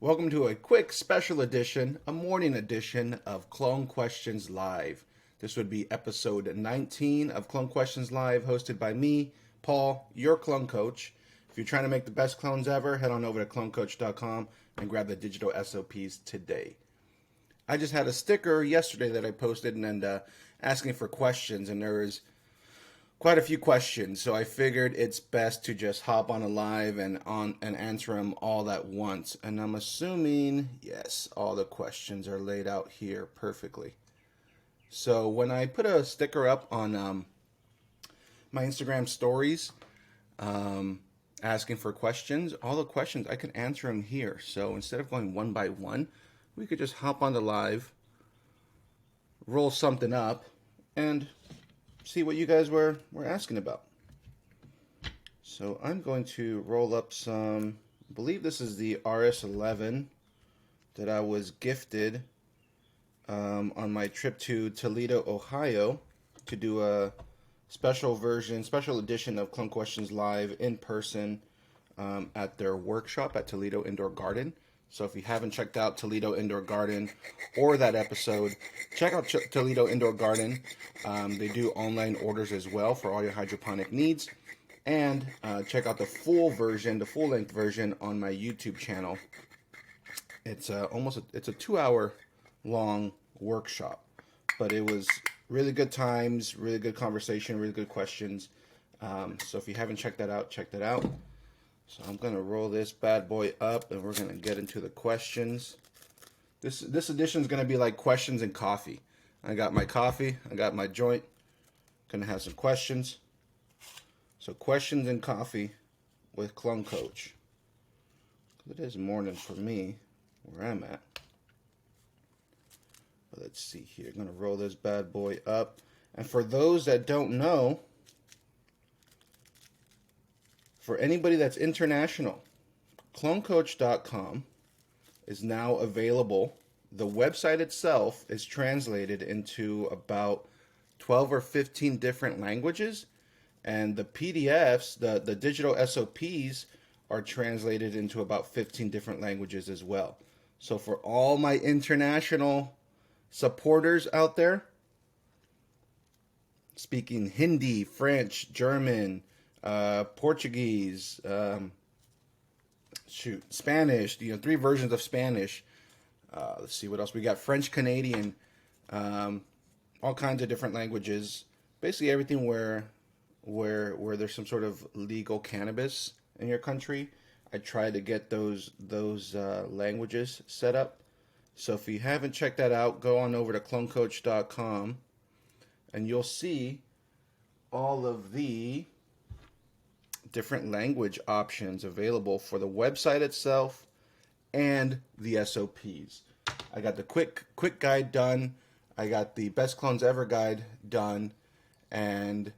Welcome to a quick special edition, a morning edition of Clone Questions Live. This would be episode 19 of Clone Questions Live, hosted by me, Paul, your clone coach. If you're trying to make the best clones ever, head on over to clonecoach.com and grab the digital SOPs today. I just had a sticker yesterday that I posted and asking for questions, and there was quite a few questions, so I figured it's best to just hop on a live and answer them all at once. And I'm assuming, yes, all the questions are laid out here perfectly. So when I put a sticker up on my Instagram stories asking for questions, all the questions, I can answer them here. So instead of going one by one, we could just hop on the live, roll something up, and see what you guys were asking about. So I'm going to roll up some, I believe this is the RS11 that I was gifted on my trip to Toledo, Ohio, to do a special edition of Clone Questions Live in person at their workshop at Toledo Indoor Garden. So if you haven't checked out Toledo Indoor Garden or that episode, check out Toledo Indoor Garden. They do online orders as well for all your hydroponic needs. And check out the full length version on my YouTube channel. It's it's a 2-hour long workshop, but it was really good times, really good conversation, really good questions. So if you haven't checked that out, check that out. So I'm going to roll this bad boy up, and we're going to get into the questions. This edition is going to be like questions and coffee. I got my coffee, I got my joint. Going to have some questions. So questions and coffee with Clone Coach. It is morning for me, where I'm at. But let's see here. I'm going to roll this bad boy up. And for those that don't know, for anybody that's international, clonecoach.com is now available. The website itself is translated into about 12 or 15 different languages, and the PDFs, the digital SOPs, are translated into about 15 different languages as well. So for all my international supporters out there, speaking Hindi, French, German, Portuguese, Spanish, 3 versions of Spanish. Let's see what else we got. French, Canadian, all kinds of different languages. Basically everything where there's some sort of legal cannabis in your country. I try to get those languages set up. So if you haven't checked that out, go on over to clonecoach.com and you'll see all of the different language options available for the website itself and the SOPs. I got the quick guide done. I got the best clones ever guide done, and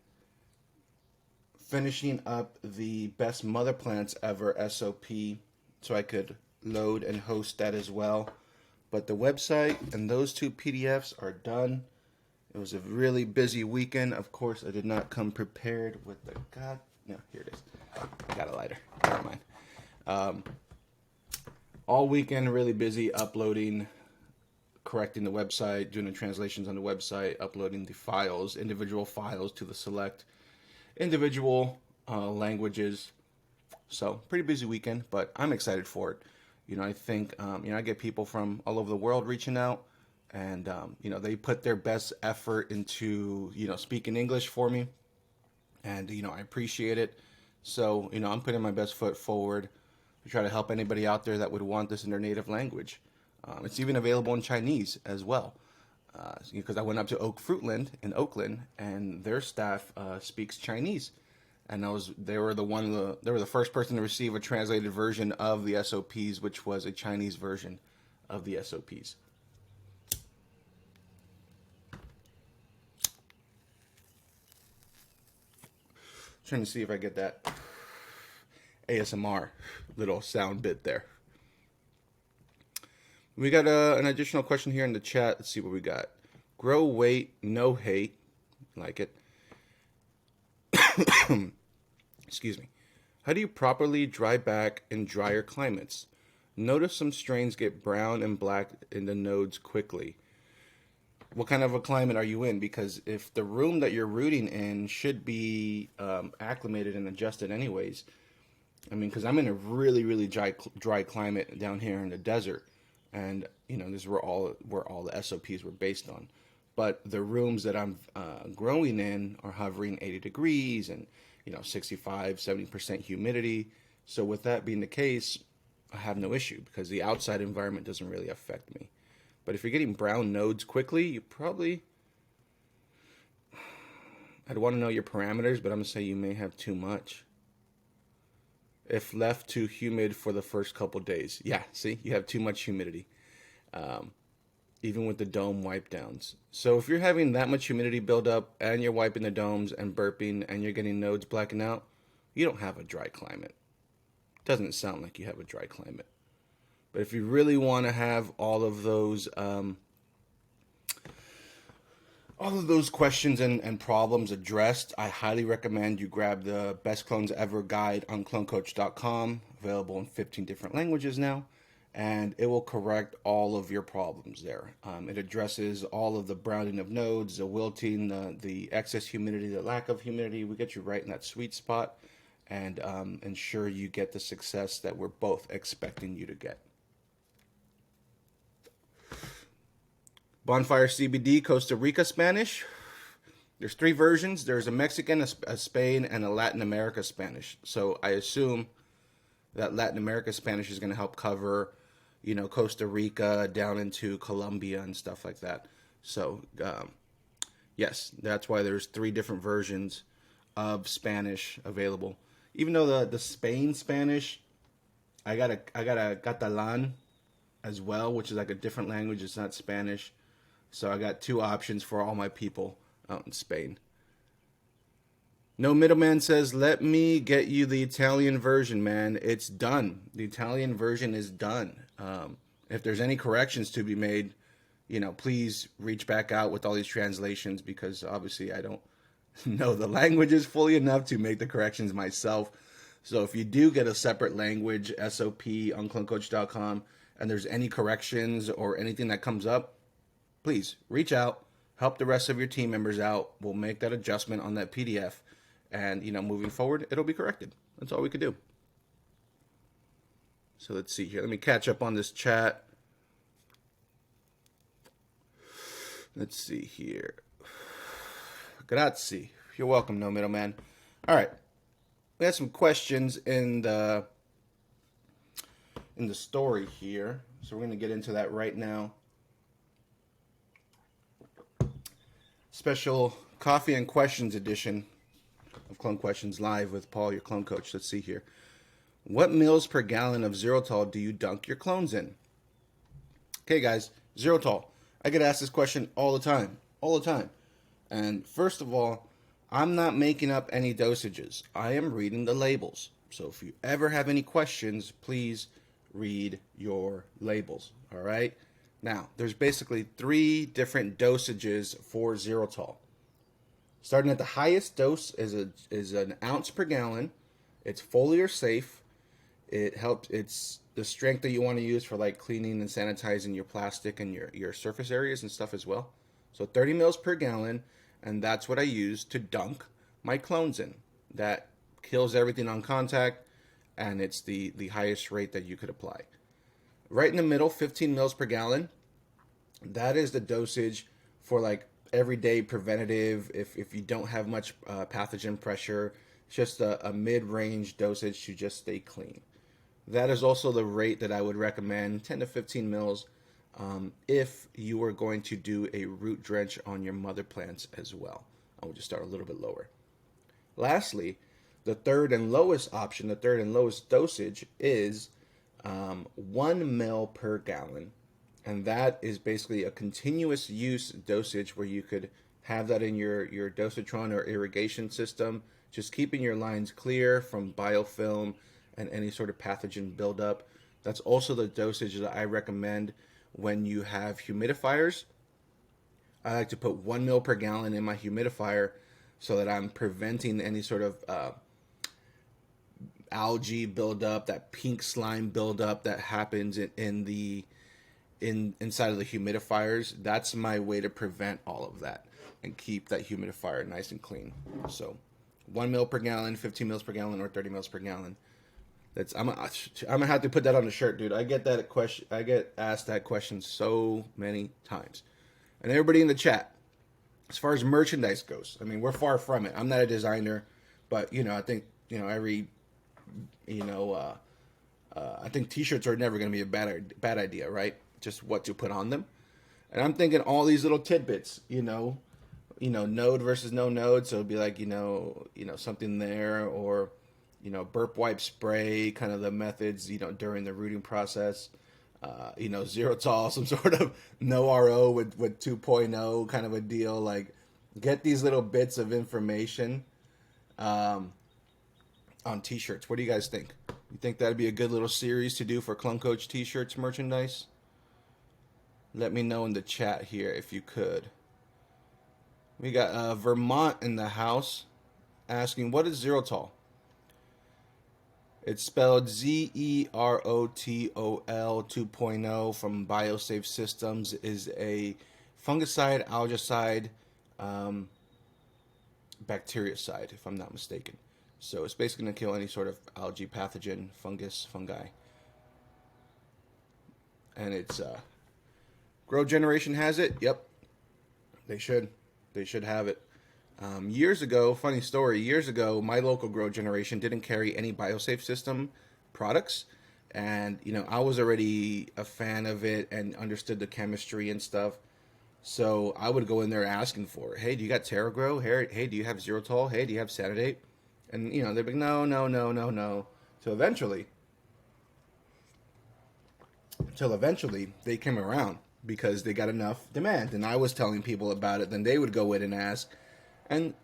finishing up the best mother plants ever SOP so I could load and host that as well. But the website and those 2 PDFs are done. It was a really busy weekend. Of course, I did not come prepared with the no, here it is. I got a lighter. Never mind. All weekend, really busy uploading, correcting the website, doing the translations on the website, uploading the files, individual files to the select individual languages. So pretty busy weekend, but I'm excited for it. I think I get people from all over the world reaching out, and they put their best effort into speaking English for me, and I appreciate it. So I'm putting my best foot forward to try to help anybody out there that would want this in their native language. It's even available in Chinese as well, because I went up to Oak Fruitland in Oakland, and their staff speaks Chinese, and they were the first person to receive a translated version of the SOPs, which was a Chinese version of the SOPs. Trying to see if I get that ASMR little sound bit there. We got an additional question here in the chat. Let's see what we got. Grow weight, no hate. Like it. Excuse me. How do you properly dry back in drier climates? Notice some strains get brown and black in the nodes quickly. What kind of a climate are you in? Because if the room that you're rooting in should be acclimated and adjusted anyways, I mean, because I'm in a really, really dry climate down here in the desert, and you know, this is where all the SOPs were based on. But the rooms that I'm growing in are hovering 80 degrees and 65, 70% humidity. So with that being the case, I have no issue because the outside environment doesn't really affect me. But if you're getting brown nodes quickly, you probably, I'd want to know your parameters, but I'm gonna say you may have too much. If left too humid for the first couple days. Yeah, see, you have too much humidity, even with the dome wipe downs. So if you're having that much humidity build up and you're wiping the domes and burping and you're getting nodes blacking out, you don't have a dry climate. Doesn't sound like you have a dry climate. But if you really want to have all of those questions and problems addressed, I highly recommend you grab the Best Clones Ever guide on clonecoach.com, available in 15 different languages now, and it will correct all of your problems there. It addresses all of the browning of nodes, the wilting, the excess humidity, the lack of humidity. We get you right in that sweet spot and ensure you get the success that we're both expecting you to get. Bonfire CBD, Costa Rica Spanish. There's 3 versions. There's a Mexican, a Spain, and a Latin America Spanish. So I assume that Latin America Spanish is going to help cover, Costa Rica down into Colombia and stuff like that. So, yes, that's why there's 3 different versions of Spanish available. Even though the Spain Spanish, I got a Catalan as well, which is like a different language. It's not Spanish. So I got 2 options for all my people out in Spain. No Middleman says, let me get you the Italian version, man. It's done. The Italian version is done. If there's any corrections to be made, please reach back out with all these translations, because obviously I don't know the languages fully enough to make the corrections myself. So if you do get a separate language SOP on clonecoach.com and there's any corrections or anything that comes up, please reach out, help the rest of your team members out. We'll make that adjustment on that PDF, and moving forward, it'll be corrected. That's all we could do. So let's see here. Let me catch up on this chat. Let's see here. Grazie. You're welcome, No Middleman. All right. We have some questions in the story here, so we're going to get into that right now. Special coffee and questions edition of Clone Questions Live with Paul, your clone coach. Let's see here. What mils per gallon of xylitol do you dunk your clones in? Okay, guys, xylitol. I get asked this question all the time. And first of all, I'm not making up any dosages. I am reading the labels. So if you ever have any questions, please read your labels, all right? Now, there's basically 3 different dosages for xylitol. Starting at the highest dose is an ounce per gallon. It's foliar safe. It's the strength that you want to use for like cleaning and sanitizing your plastic and your surface areas and stuff as well. So 30 mils per gallon, and that's what I use to dunk my clones in. That kills everything on contact, and it's the highest rate that you could apply. Right in the middle, 15 mils per gallon. That is the dosage for like everyday preventative. If you don't have much pathogen pressure, it's just a mid-range dosage to just stay clean. That is also the rate that I would recommend, 10 to 15 mils, if you are going to do a root drench on your mother plants as well. I would just start a little bit lower. Lastly, the third and lowest option, the third and lowest dosage is 1 mil per gallon. And that is basically a continuous use dosage where you could have that in your dosatron or irrigation system, just keeping your lines clear from biofilm and any sort of pathogen buildup. That's also the dosage that I recommend when you have humidifiers. I like to put 1 mil per gallon in my humidifier so that I'm preventing any sort of algae buildup, that pink slime buildup that happens inside of the humidifiers. That's my way to prevent all of that and keep that humidifier nice and clean. So 1 mil per gallon, 15 mils per gallon, or 30 mils per gallon. I'm gonna have to put that on the shirt, dude. I get that question. I get asked that question so many times. And everybody in the chat, as far as merchandise goes, I mean, we're far from it. I'm not a designer, but I think every I think T-shirts are never gonna be a bad idea, right? Just what to put on them. And I'm thinking all these little tidbits, node versus no node. So it'd be like something there, or burp wipe spray, kind of the methods, during the rooting process, Xerotol, some sort of no RO with 2.0 kind of a deal. Like, get these little bits of information on T-shirts. What do you guys think? You think that'd be a good little series to do for Clone Coach T-shirts merchandise? Let me know in the chat here if you could. We got Vermont in the house asking, what is Xerotol? It's spelled Zerotol 2.0 from BioSafe Systems. Is a fungicide, algicide, bactericide, if I'm not mistaken. So it's basically going to kill any sort of algae, pathogen, fungus, fungi. And it's Grow Generation has it. Yep, they should have it. Years ago, funny story, years ago, my local Grow Generation didn't carry any BioSafe System products. And, I was already a fan of it and understood the chemistry and stuff. So I would go in there asking for it. Hey, do you got TerraGrow? Hey, do you have Xerotol? Hey, do you have Sanidate? And, they'd be like, no. Till eventually they came around because they got enough demand. And I was telling people about it. Then they would go in and ask. And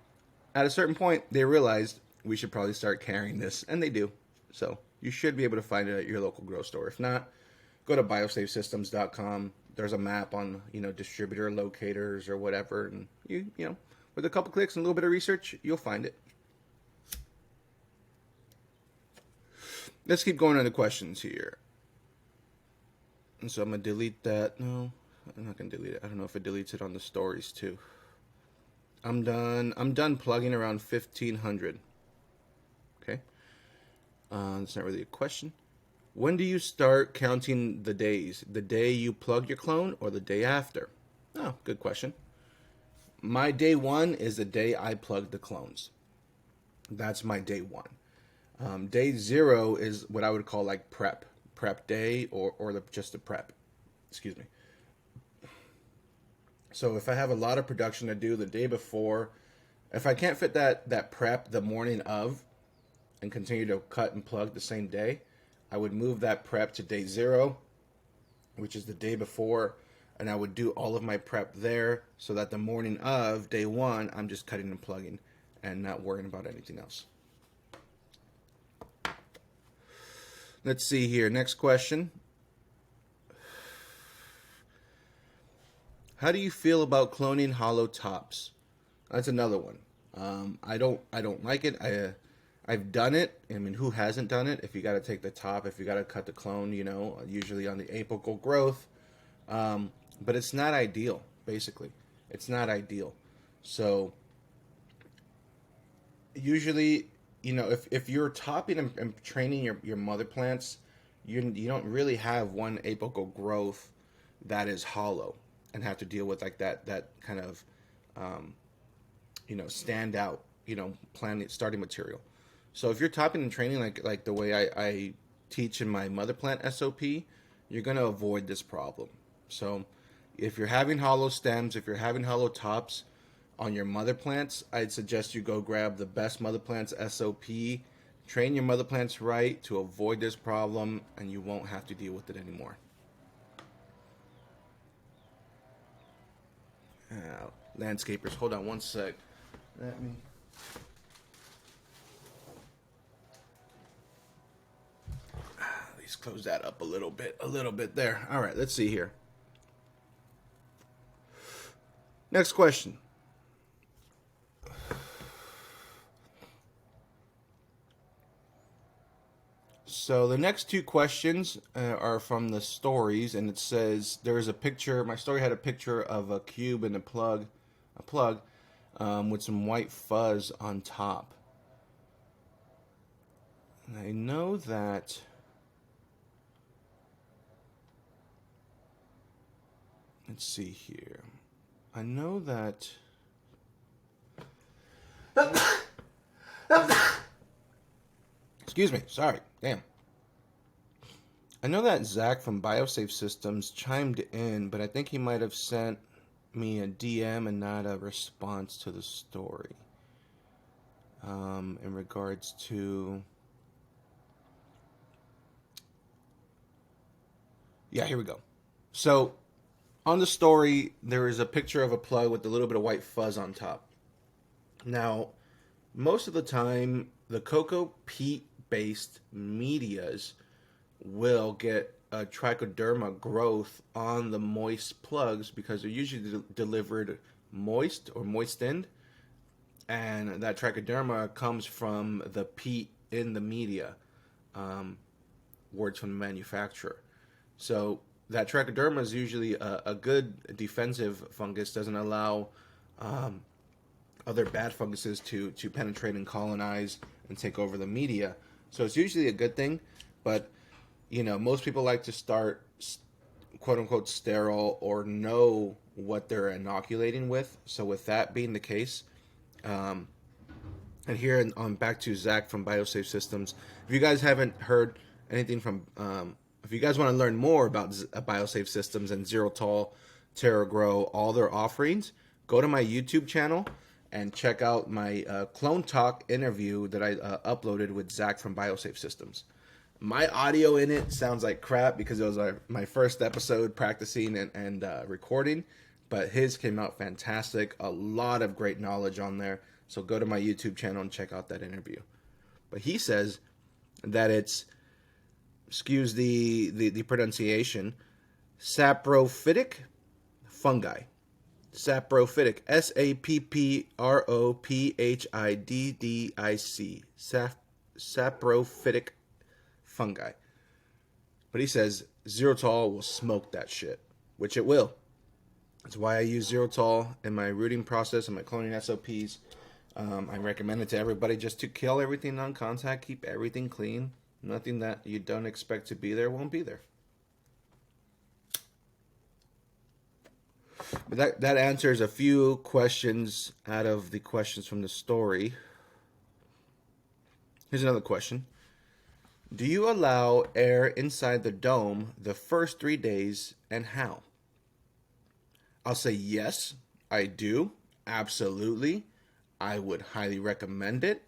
at a certain point, they realized we should probably start carrying this, and they do. So you should be able to find it at your local grow store. If not, go to biosafesystems.com. There's a map on, distributor locators or whatever, and you with a couple clicks and a little bit of research, you'll find it. Let's keep going on the questions here. And so I'm gonna delete that. No, I'm not gonna delete it. I don't know if it deletes it on the stories too. I'm done plugging around 1,500. Okay. That's not really a question. When do you start counting the days? The day you plug your clone or the day after? Oh, good question. My day one is the day I plug the clones. That's my day one. Day 0 is what I would call like prep day, or just the prep. Excuse me. So if I have a lot of production to do the day before, if I can't fit that prep the morning of and continue to cut and plug the same day, I would move that prep to day 0, which is the day before, and I would do all of my prep there so that the morning of day 1, I'm just cutting and plugging and not worrying about anything else. Let's see here. Next question. How do you feel about cloning hollow tops? That's another one. I don't like it. I've done it. I mean, who hasn't done it? If you got to take the top, if you got to cut the clone, usually on the apical growth. But it's not ideal, basically. It's not ideal. So usually, if you're topping and training your mother plants, you don't really have one apical growth that is hollow and have to deal with like that kind of stand out plant starting material. So if you're topping and training like the way I teach in my mother plant SOP, you're going to avoid this problem. So if you're having hollow stems, if you're having hollow tops on your mother plants, I'd suggest you go grab the best mother plants SOP, train your mother plants right to avoid this problem, and you won't have to deal with it anymore. Landscapers, hold on one sec. Let me... At least close that up a little bit there. All right, let's see here. Next question. So the next two questions are from the stories, and it says there is a picture. My story had a picture of a cube and a plug, with some white fuzz on top. And I know that. Let's see here. I know that. Excuse me. Sorry. Damn. I know that Zach from BioSafe Systems chimed in, but I think he might have sent me a DM and not a response to the story. In regards to. Yeah, here we go. So, on the story, there is a picture of a plug with a little bit of white fuzz on top. Now, most of the time, the cocoa peat based medias will get a trichoderma growth on the moist plugs because they're usually delivered moist or moistened, and that trichoderma comes from the peat in the media, words from the manufacturer. So that trichoderma is usually a good defensive fungus, doesn't allow other bad funguses to penetrate and colonize and take over the media. So it's usually a good thing, but most people like to start quote unquote sterile or know what they're inoculating with. So with that being the case, and here on back to Zach from BioSafe Systems, if you guys haven't heard anything from, if you guys want to learn more about BioSafe Systems and Xerotol, TerraGrow, all their offerings, go to my YouTube channel and check out my Clone Talk interview that I uploaded with Zach from BioSafe Systems. My audio in it sounds like crap because it was my first episode practicing and recording, but his came out fantastic. A lot of great knowledge on there. So go to my YouTube channel and check out that interview. But he says that it's, excuse the pronunciation, saprophytic fungi. Saprophytic, saprophidddic, saprophytic fungi. But he says Xerotol will smoke that shit, which it will. That's why I use Xerotol in my rooting process and my cloning SOPs. I recommend it to everybody just to kill everything on contact, keep everything clean. Nothing that you don't expect to be there won't be there. But that answers a few questions out of the questions from the story. Here's another question. Do you allow air inside the dome the first 3 days, and how? I'll say yes, I do. Absolutely. I would highly recommend it.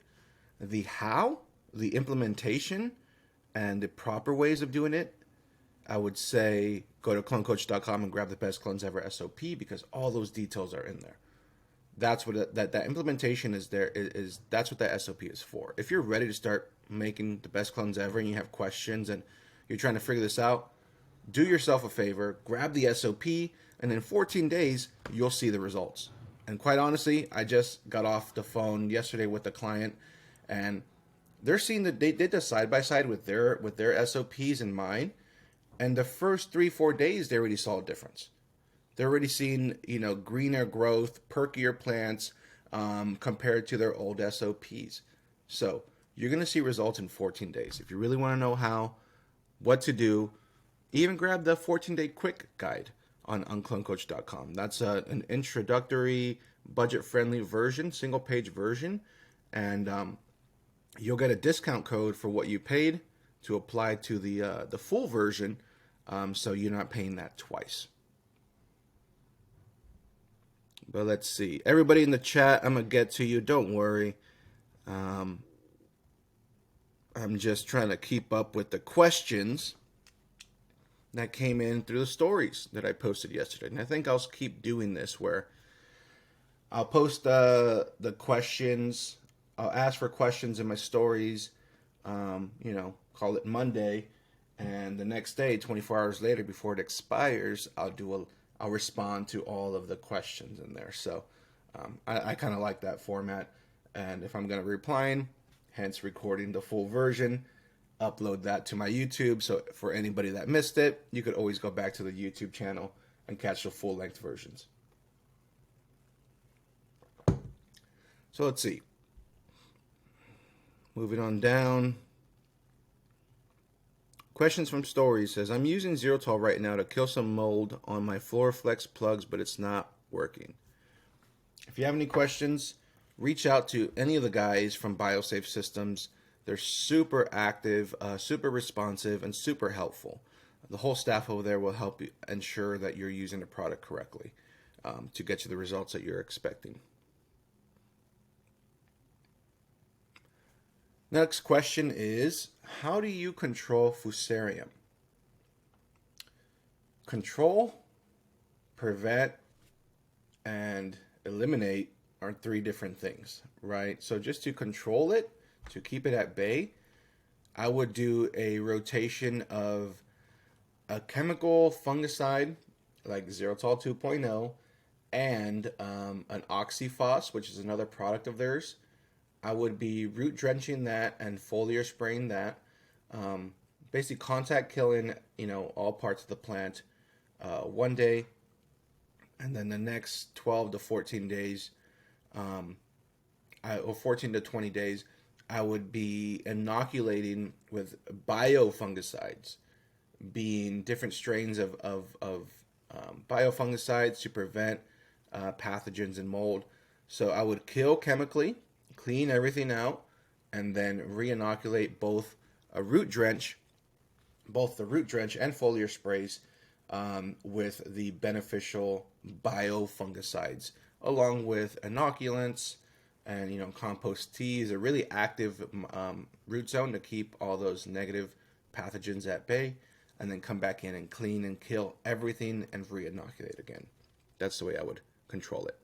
The how, the implementation, and the proper ways of doing it, I would say go to clonecoach.com and grab the Best Clones Ever SOP because all those details are in there. That's what that implementation is there. That's what that SOP is for. If you're ready to start making the best clones ever and you have questions and you're trying to figure this out, do yourself a favor, grab the SOP, and in 14 days, you'll see the results. And quite honestly, I just got off the phone yesterday with a client, and they're seeing that they did the side-by-side with their SOPs in mind, and the first 3-4 days, they already saw a difference. They're already seeing, greener growth, perkier plants compared to their old SOPs. So you're going to see results in 14 days. If you really want to know how, what to do, even grab the 14-day quick guide on clonecoach.com. That's an introductory, budget-friendly version, single-page version, and you'll get a discount code for what you paid to apply to the full version, so you're not paying that twice. But let's see. Everybody in the chat, I'm going to get to you. Don't worry. I'm just trying to keep up with the questions that came in through the stories that I posted yesterday. And I think I'll keep doing this where I'll post the questions. I'll ask for questions in my stories, call it Monday. And the next day, 24 hours later, before it expires, I'll respond to all of the questions in there. So I kind of like that format. And if I'm going to reply, hence recording the full version upload that to my YouTube. So for anybody that missed it, you could always go back to the YouTube channel and catch the full-length versions. So let's see. Moving on down. Questions from Story says, I'm using Xeritol right now to kill some mold on my FloraFlex plugs, but it's not working. If you have any questions, reach out to any of the guys from BioSafe Systems. They're super active, super responsive, and super helpful. The whole staff over there will help you ensure that you're using the product correctly to get you the results that you're expecting. Next question is, how do you control Fusarium? Control, prevent, and eliminate are 3 different things, right? So just to control it, to keep it at bay, I would do a rotation of a chemical fungicide like Xeritol 2.0 and an oxyphos, which is another product of theirs. I would be root drenching that and foliar spraying that. Basically contact killing, all parts of the plant one day, and then the next 12 to 14 days, or 14 to 20 days, I would be inoculating with biofungicides, being different strains of biofungicides to prevent pathogens and mold. So I would kill chemically, clean everything out, and then re-inoculate both the root drench and foliar sprays with the beneficial biofungicides, along with inoculants and compost teas, a really active root zone to keep all those negative pathogens at bay, and then come back in and clean and kill everything and re-inoculate again. That's the way I would control it.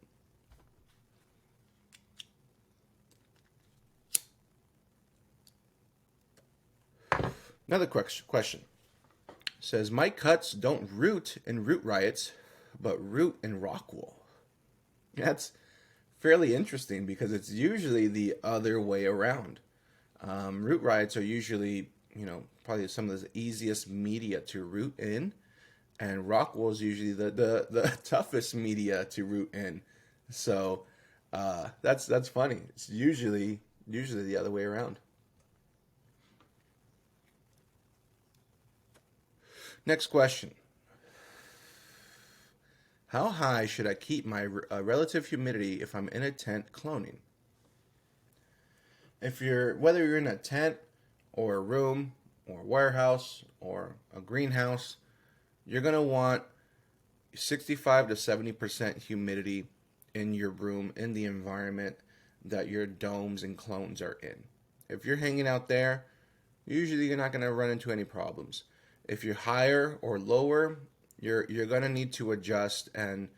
Another question says, my cuts don't root in root riots, but root in rock wool. That's fairly interesting because it's usually the other way around. Root riots are usually, probably some of the easiest media to root in, and rock wool is usually the toughest media to root in. So that's funny. It's usually the other way around. Next question. How high should I keep my relative humidity if I'm in a tent cloning? Whether you're in a tent or a room or a warehouse or a greenhouse, you're going to want 65 to 70% humidity in your room, in the environment that your domes and clones are in. If you're hanging out there, usually you're not going to run into any problems. If you're higher or lower, you're going to need to adjust and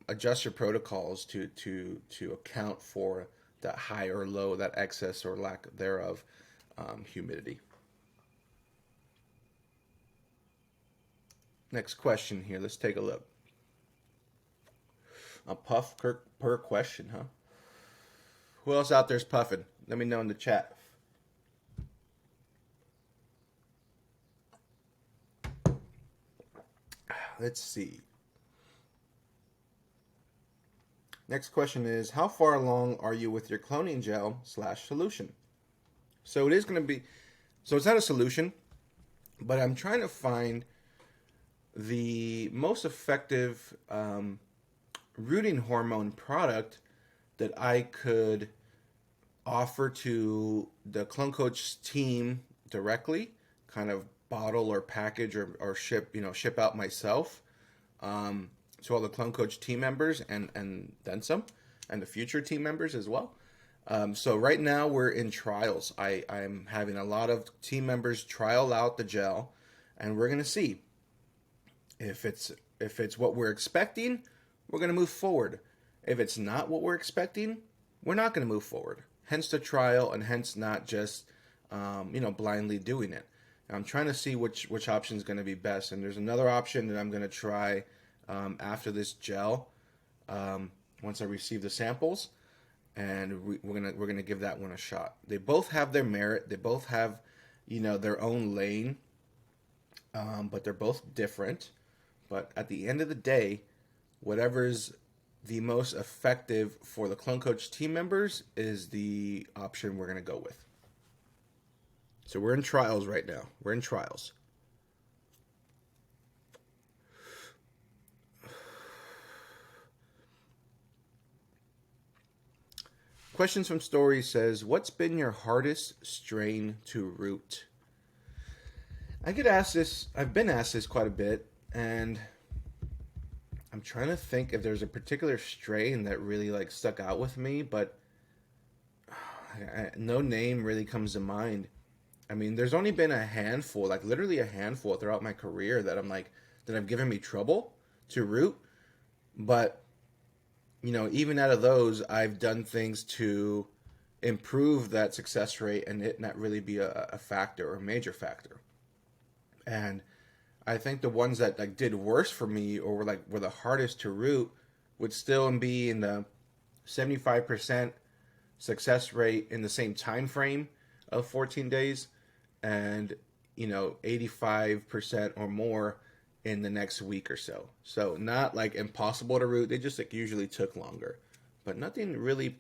adjust your protocols to account for that high or low, that excess or lack thereof humidity. Next question here. Let's take a look. A puff per question, huh? Who else out there's puffing? Let me know in the chat. Let's see. Next question is, how far along are you with your cloning gel / solution? So it's not a solution, but I'm trying to find the most effective rooting hormone product that I could offer to the Clone Coach team directly, kind of bottle or package or ship out myself to all the Clone Coach team members and then some, and the future team members as well. So right now we're in trials. I'm having a lot of team members trial out the gel, and we're gonna see if it's what we're expecting. We're gonna move forward. If it's not what we're expecting, we're not gonna move forward. Hence the trial, and hence not just blindly doing it. I'm trying to see which option is going to be best, and there's another option that I'm going to try after this gel. Once I receive the samples, and we're gonna give that one a shot. They both have their merit. They both have their own lane, but they're both different. But at the end of the day, whatever's the most effective for the Clone Coach team members is the option we're going to go with. So we're in trials right now. We're in trials. Questions from Story says, what's been your hardest strain to root? I get asked this, I've been asked this quite a bit, and I'm trying to think if there's a particular strain that really like stuck out with me, but no name really comes to mind. I mean, there's only been a handful, like literally a handful throughout my career that that have given me trouble to root, but even out of those, I've done things to improve that success rate and it not really be a factor or a major factor. And I think the ones that like did worse for me or were the hardest to root would still be in the 75% success rate in the same time frame of 14 days and 85% or more in the next week or so. So not like impossible to root. They just like usually took longer, but nothing really,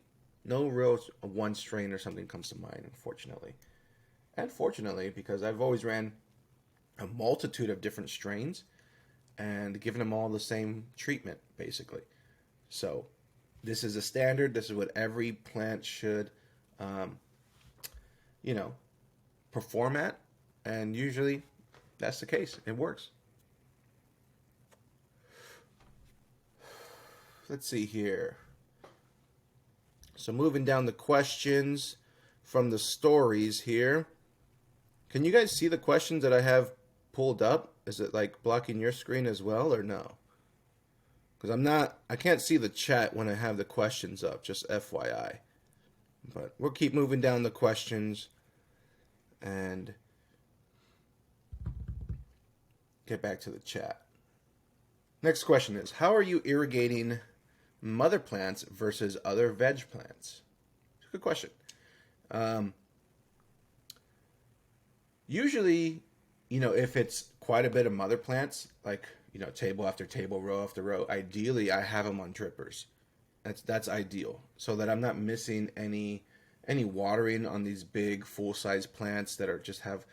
no real one strain or something comes to mind, unfortunately. And fortunately, because I've always ran a multitude of different strains and given them all the same treatment, basically. So this is a standard. This is what every plant should, perform at. And usually that's the case. It works. Let's see here. So moving down the questions from the stories here. Can you guys see the questions that I have pulled up? Is it like blocking your screen as well or no? Because I can't see the chat when I have the questions up, just FYI. But we'll keep moving down the questions and get back to the chat. Next question is, how are you irrigating mother plants versus other veg plants? It's a good question. Usually, if it's quite a bit of mother plants, like, table after table, row after row, ideally I have them on drippers. That's ideal, so that I'm not missing any watering on these big full-size plants that are just have,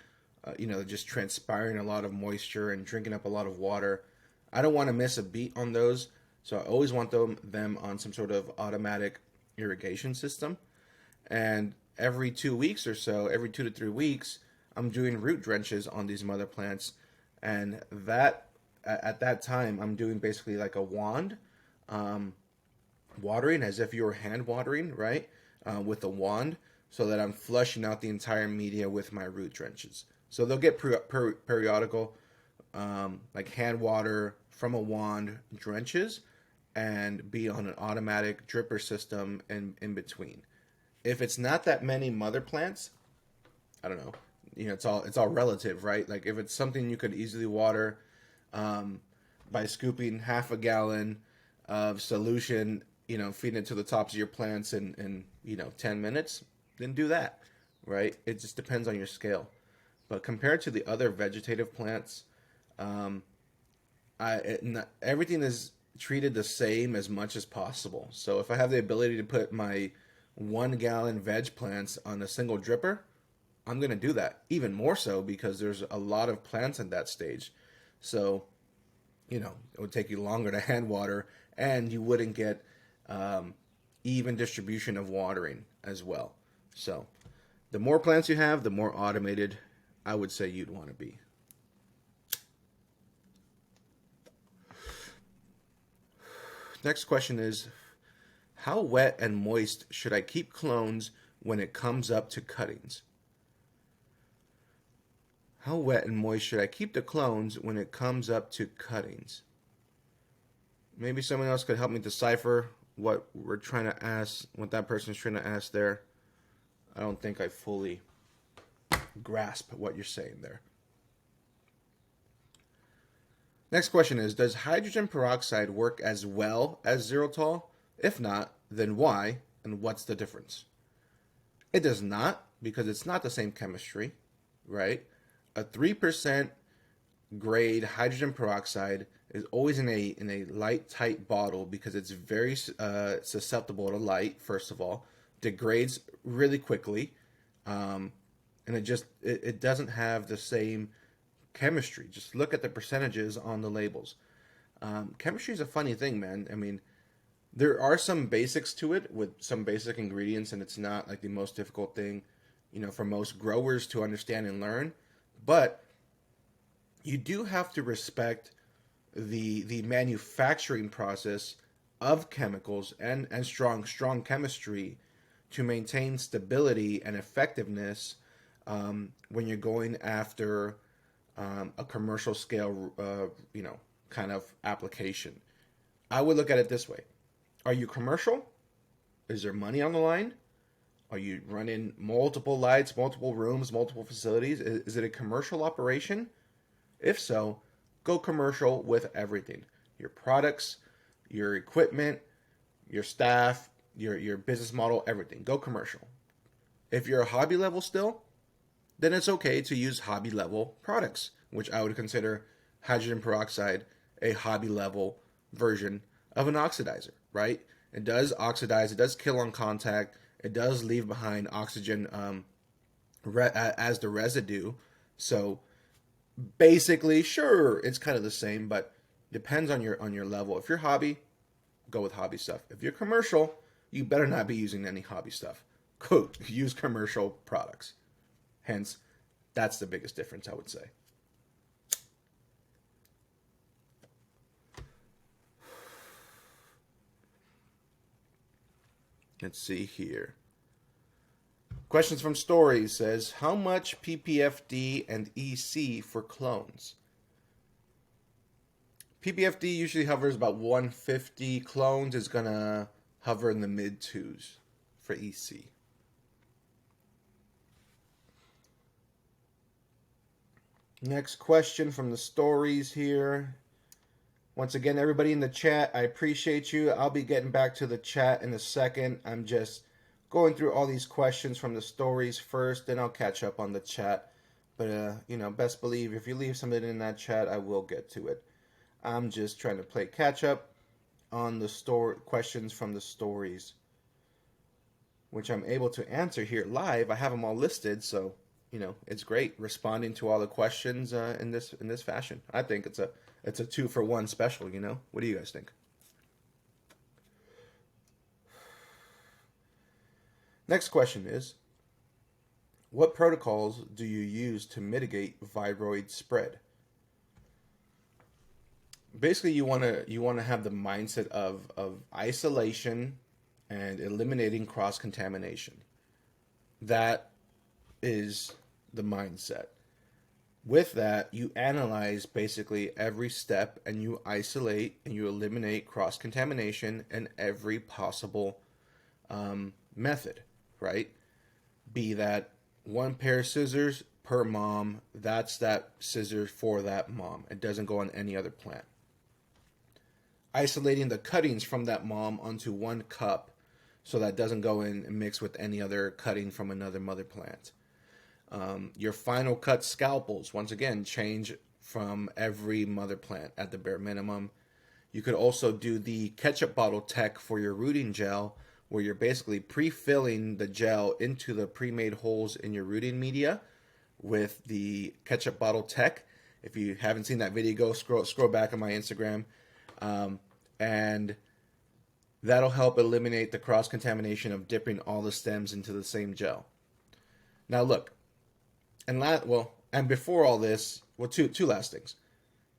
just transpiring a lot of moisture and drinking up a lot of water. I don't want to miss a beat on those, so I always want them on some sort of automatic irrigation system. And every 2 weeks or so, every 2 to 3 weeks, I'm doing root drenches on these mother plants, and at that time I'm doing basically like a wand watering, as if you were hand watering, right? With a wand, so that I'm flushing out the entire media with my root drenches. So they'll get periodical, like hand water from a wand drenches, and be on an automatic dripper system in between. If it's not that many mother plants, I don't know. It's all relative, right? Like if it's something you could easily water by scooping half a gallon of solution, feeding it to the tops of your plants in 10 minutes, then do that, right? It just depends on your scale. But compared to the other vegetative plants, everything is treated the same as much as possible. So if I have the ability to put my 1 gallon veg plants on a single dripper, I'm going to do that. Even more so because there's a lot of plants at that stage. So, it would take you longer to hand water, and you wouldn't get even distribution of watering as well. So the more plants you have, the more automated I would say you'd want to be. Next question is, how wet and moist should I keep clones when it comes up to cuttings? How wet and moist should I keep the clones when it comes up to cuttings? Maybe someone else could help me decipher what we're trying to ask, what that person's trying to ask there. I don't think I fully grasp what you're saying there. Next question is, does hydrogen peroxide work as well as xylitol? If not, then why, and what's the difference? It does not, because it's not the same chemistry, right? A 3% grade hydrogen peroxide is always in a light, tight bottle because it's very susceptible to light, first of all, degrades really quickly, and it doesn't have the same chemistry. Just look at the percentages on the labels. Chemistry is a funny thing, man. I mean, there are some basics to it with some basic ingredients, and it's not like the most difficult thing, for most growers to understand and learn. But you do have to respect the manufacturing process of chemicals and strong chemistry to maintain stability and effectiveness when you're going after a commercial scale, kind of application. I would look at it this way. Are you commercial? Is there money on the line? Are you running multiple lights, multiple rooms, multiple facilities? Is it a commercial operation? If so, go commercial with everything. Your products, your equipment, your staff, your business model, everything. Go commercial. If you're a hobby level still, then it's okay to use hobby level products, which I would consider hydrogen peroxide a hobby level version of an oxidizer, right? It does oxidize, it does kill on contact, it does leave behind oxygen as the residue. So basically, sure, it's kind of the same, but depends on your level. If you're hobby, go with hobby stuff. If you're commercial, you better not be using any hobby stuff. Go use commercial products. Hence, that's the biggest difference, I would say. Let's see here. Questions from Stories says, how much PPFD and EC for clones? PPFD usually hovers about 150. Clones is going to hover in the mid twos for EC. Next question from the Stories here. Once again, everybody in the chat, I appreciate you. I'll be getting back to the chat in a second. I'm just going through all these questions from the Stories first, then I'll catch up on the chat. But, best believe if you leave something in that chat, I will get to it. I'm just trying to play catch up on the questions from the Stories, which I'm able to answer here live. I have them all listed, so it's great responding to all the questions in this fashion. I think it's a 2-for-1 special. What do you guys think? Next question is, what protocols do you use to mitigate viroid spread? Basically, you want to have the mindset of isolation and eliminating cross-contamination. That is the mindset. With that, you analyze basically every step and you isolate and you eliminate cross-contamination in every possible method, right? Be that one pair of scissors per mom, that's that scissors for that mom. It doesn't go on any other plant. Isolating the cuttings from that mom onto one cup so that doesn't go in and mix with any other cutting from another mother plant. Your final cut scalpels, once again, change from every mother plant at the bare minimum. You could also do the ketchup bottle tech for your rooting gel, where you're basically pre-filling the gel into the pre-made holes in your rooting media with the ketchup bottle tech. If you haven't seen that video, go scroll back on my Instagram. And that'll help eliminate the cross-contamination of dipping all the stems into the same gel. Now look, and before all this, two last things.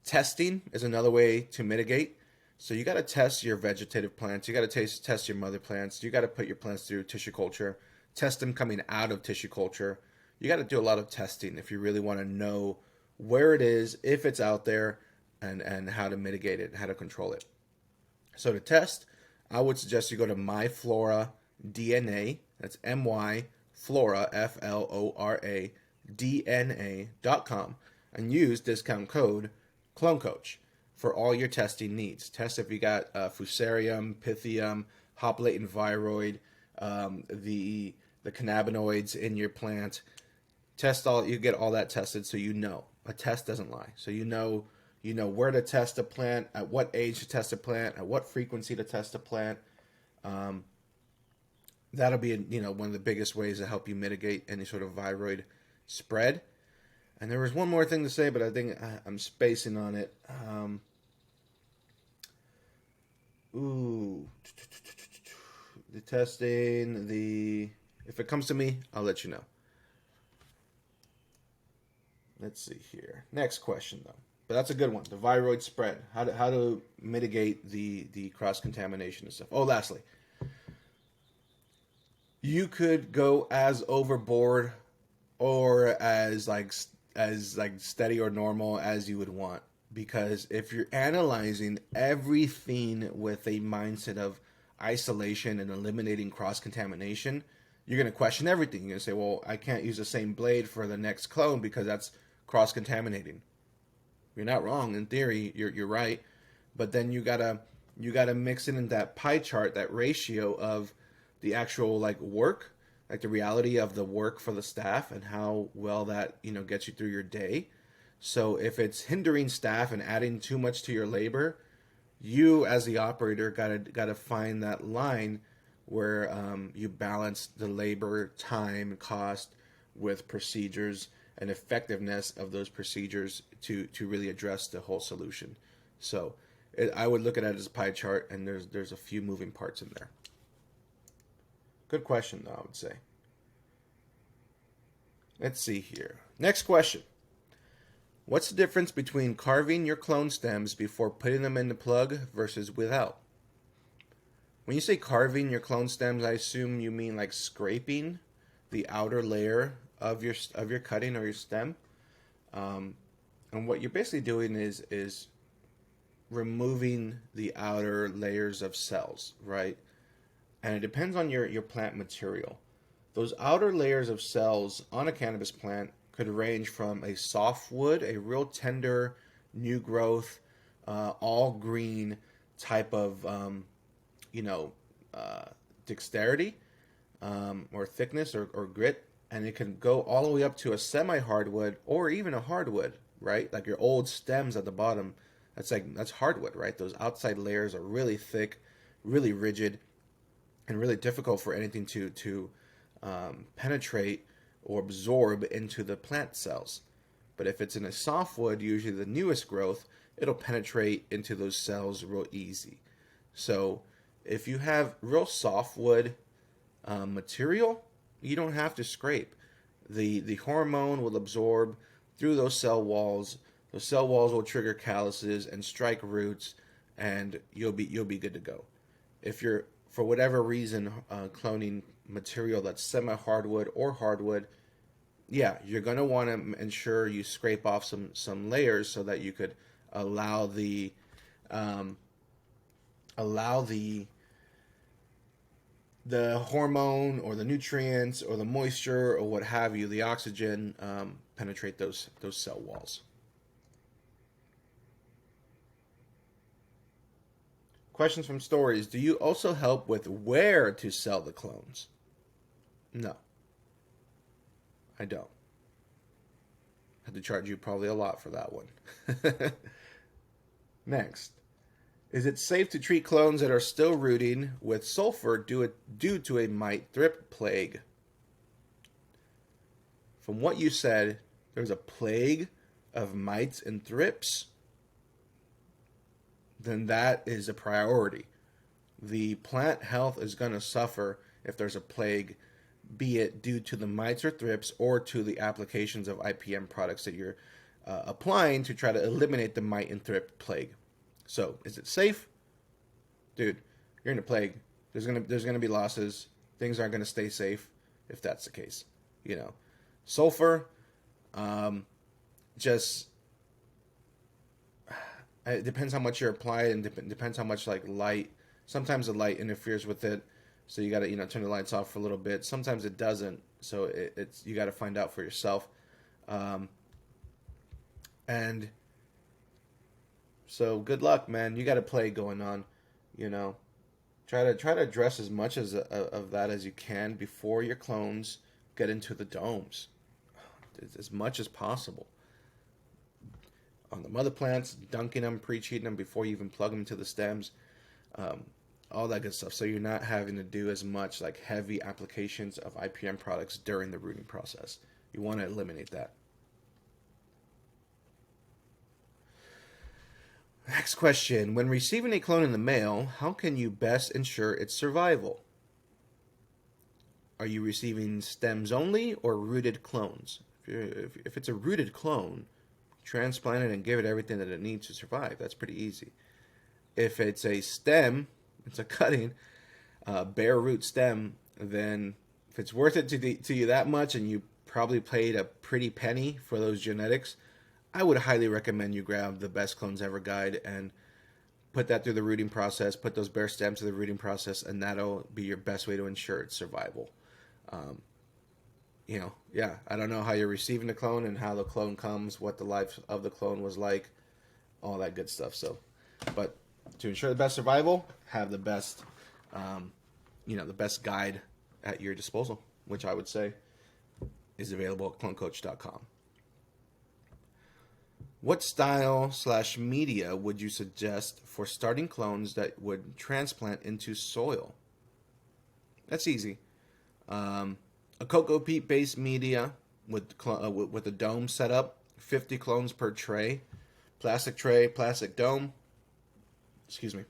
Testing is another way to mitigate. So you got to test your vegetative plants. You got to test your mother plants. You got to put your plants through tissue culture. Test them coming out of tissue culture. You got to do a lot of testing if you really want to know where it is, if it's out there, and how to mitigate it, how to control it. So to test, I would suggest you go to MyFlora DNA. That's MyFlora, FLORA, DNA.com, and use discount code CloneCoach for all your testing needs. Test if you got Fusarium, Pythium, hop latent viroid, the cannabinoids in your plant. test all, you get all that tested, so you know a test doesn't lie. So you know where to test a plant, at what age to test a plant, at what frequency to test a plant. That'll be one of the biggest ways to help you mitigate any sort of viroid spread. And there was one more thing to say, but I think I'm spacing on it. The testing, if it comes to me, I'll let you know. Let's see here. Next question, though. But that's a good one. The viroid spread. How to mitigate the cross-contamination and stuff. Oh, lastly, you could go as overboard or as steady or normal as you would want. Because if you're analyzing everything with a mindset of isolation and eliminating cross-contamination, you're going to question everything. You're going to say, well, I can't use the same blade for the next clone because that's cross-contaminating. You're not wrong. In theory, you're right. But then you gotta mix it in that pie chart, that ratio of the actual work, the reality of the work for the staff and how well that gets you through your day. So if it's hindering staff and adding too much to your labor, you as the operator gotta find that line where you balance the labor, time, cost with procedures and effectiveness of those procedures to really address the whole solution. So I would look at it as a pie chart, and there's a few moving parts in there. Good question, though, I would say. Let's see here. Next question. What's the difference between carving your clone stems before putting them in the plug versus without? When you say carving your clone stems, I assume you mean scraping the outer layer of your cutting or your stem. And what you're basically doing is removing the outer layers of cells, right? And it depends on your plant material. Those outer layers of cells on a cannabis plant could range from a softwood, a real tender, new growth, all green type of, dexterity or thickness or grit, and it can go all the way up to a semi-hardwood or even a hardwood, right? Like your old stems at the bottom, that's hardwood, right? Those outside layers are really thick, really rigid, and really difficult for anything to penetrate or absorb into the plant cells. But if it's in a softwood, usually the newest growth, it'll penetrate into those cells real easy. So if you have real softwood material, you don't have to scrape. The hormone will absorb through those cell walls. Those cell walls will trigger calluses and strike roots, and you'll be good to go. If you're, for whatever reason, cloning material that's semi-hardwood or hardwood, yeah, you're going to want to ensure you scrape off some layers so that you could allow the hormone or the nutrients or the moisture or what have you, the oxygen, penetrate those cell walls. Questions from Stories. Do you also help with where to sell the clones? No. I don't. I have to charge you probably a lot for that one. Next. Is it safe to treat clones that are still rooting with sulfur due to a mite thrip plague? From what you said, there's a plague of mites and thrips. Then that is a priority. The plant health is going to suffer if there's a plague, be it due to the mites or thrips or to the applications of IPM products that you're applying to try to eliminate the mite and thrip plague. So, is it safe? Dude, you're in a plague. There's gonna be losses. Things aren't gonna stay safe if that's the case. Sulfur, it depends how much you're applying, and depends how much light. Sometimes the light interferes with it, so you gotta turn the lights off for a little bit. Sometimes it doesn't, so it's you gotta find out for yourself. And so good luck, man. You got a plague going on. Try to address as much of that as you can before your clones get into the domes. as much as possible. On the mother plants, dunking them, pre-treating them before you even plug them into the stems, all that good stuff. So you're not having to do as much like heavy applications of IPM products during the rooting process. You want to eliminate that. Next question. When receiving a clone in the mail, how can you best ensure its survival? Are you receiving stems only or rooted clones? If it's a rooted clone, transplant it and give it everything that it needs to survive. That's pretty easy. If it's a stem, it's a cutting, bare root stem, then if it's worth it to you that much and you probably paid a pretty penny for those genetics, I would highly recommend you grab the Best Clones Ever guide and put that through the rooting process, put those bare stems through the rooting process, and that'll be your best way to ensure its survival. I don't know how you're receiving the clone and how the clone comes, what the life of the clone was like, all that good stuff. So, but to ensure the best survival, have the best, the best guide at your disposal, which I would say is available at clonecoach.com. What style/media would you suggest for starting clones that would transplant into soil? That's easy. A cocoa peat based media with a dome setup, 50 clones per tray, plastic dome. Excuse me.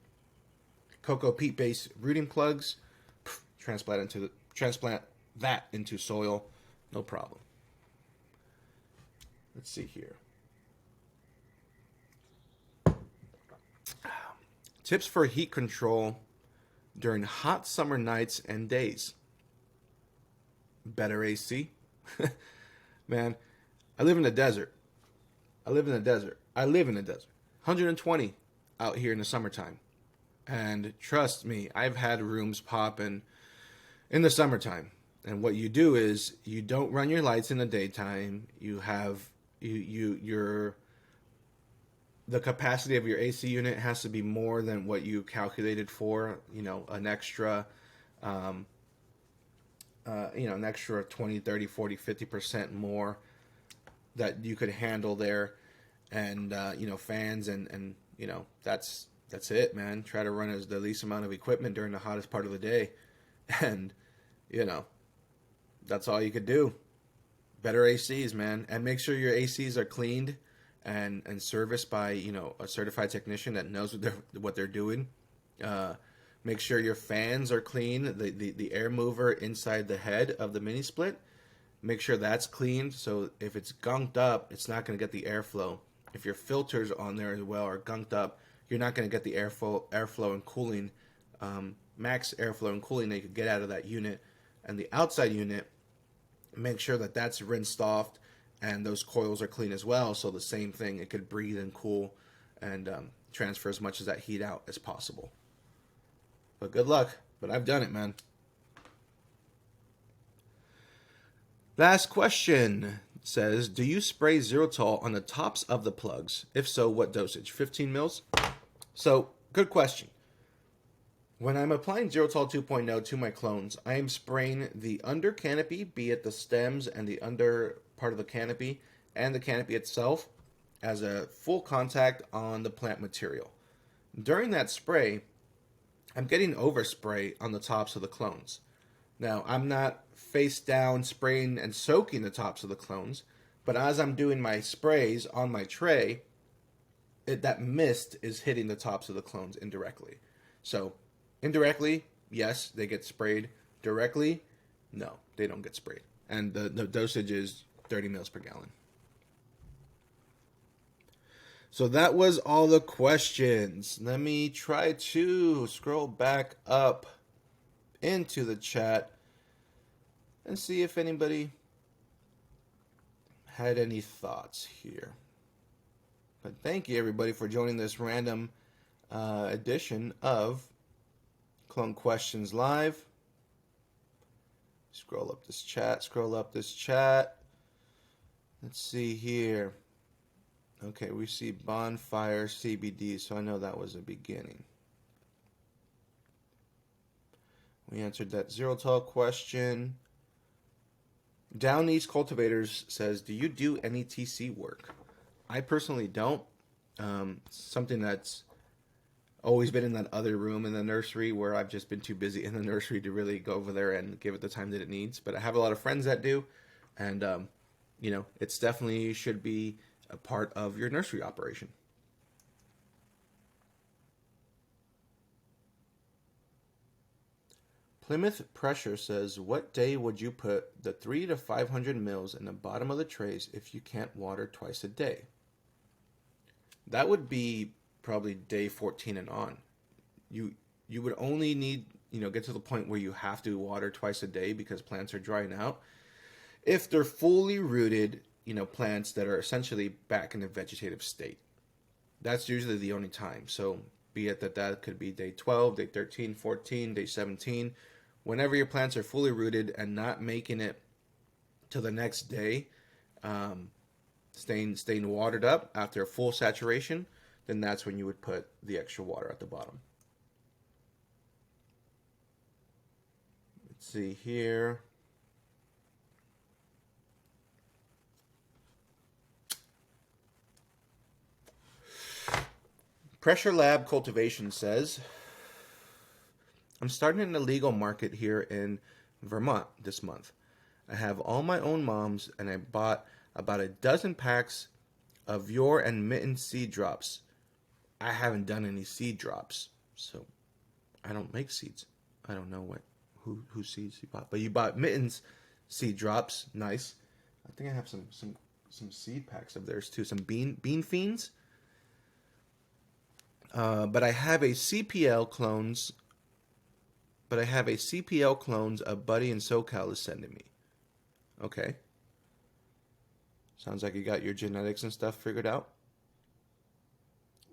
Cocoa peat based rooting plugs. Transplant that into soil, no problem. Let's see here. Tips for heat control during hot summer nights and days. Better AC. Man, I live in the desert. 120 out here in the summertime. And trust me, I've had rooms popping in the summertime. And what you do is you don't run your lights in the daytime. You have the capacity of your AC unit has to be more than what you calculated for, an extra, an extra 20, 30, 40, 50% more that you could handle there. And, fans and that's it, man. Try to run the least amount of equipment during the hottest part of the day. And, that's all you could do. Better ACs, man. And make sure your ACs are cleaned and serviced by a certified technician that knows what they're doing. Make sure your fans are clean. The air mover inside the head of the mini split, make sure that's cleaned. So if it's gunked up, it's not going to get the airflow. If your filters on there as well are gunked up, you're not going to get the airflow and cooling, max airflow and cooling that you could get out of that unit. And the outside unit, make sure that that's rinsed off and those coils are clean as well. So the same thing, it could breathe and cool and transfer as much of that heat out as possible. But good luck. But I've done it, man. Last question says, do you spray Xylitol on the tops of the plugs? If so, what dosage? 15 mils? So, good question. When I'm applying Xylitol 2.0 to my clones, I am spraying the under canopy, be it the stems and the under part of the canopy and the canopy itself, as a full contact on the plant material. During that spray, I'm getting overspray on the tops of the clones. Now, I'm not face down spraying and soaking the tops of the clones, but as I'm doing my sprays on my tray, that mist is hitting the tops of the clones indirectly. So, indirectly, yes, they get sprayed. Directly, no, they don't get sprayed. And the dosage is 30 mils per gallon. So that was all the questions. Let me try to scroll back up into the chat and see if anybody had any thoughts here. But thank you, everybody, for joining this random edition of Clone Questions Live. Scroll up this chat. Let's see here. Okay, we see Bonfire CBD, so I know that was a beginning. We answered that Xylitol question. Down East Cultivators says, do you do any TC work? I personally don't. Something that's always been in that other room in the nursery where I've just been too busy in the nursery to really go over there and give it the time that it needs. But I have a lot of friends that do, and you know, it's definitely should be a part of your nursery operation. Plymouth Pressure says, what day would you put the 3 to 500 mils in the bottom of the trays if you can't water twice a day? That would be probably day 14 and on. You would only need, you know, get to the point where you have to water twice a day because plants are drying out if they're fully rooted, you know, plants that are essentially back in a vegetative state. That's usually the only time. So be it that could be day 12, day 13, 14, day 17. Whenever your plants are fully rooted and not making it to the next day, staying watered up after full saturation, then that's when you would put the extra water at the bottom. Let's see here. Pressure Lab Cultivation says, I'm starting an illegal market here in Vermont this month. I have all my own moms, and I bought about a dozen packs of your and mitten seed drops. I haven't done any seed drops, so I don't make seeds. I don't know who seeds you bought, but you bought mittens seed drops. Nice. I think I have some seed packs of theirs too. Some bean fiends. But I have a CPL clones. But I have a CPL clones a buddy in SoCal is sending me. Okay. Sounds like you got your genetics and stuff figured out.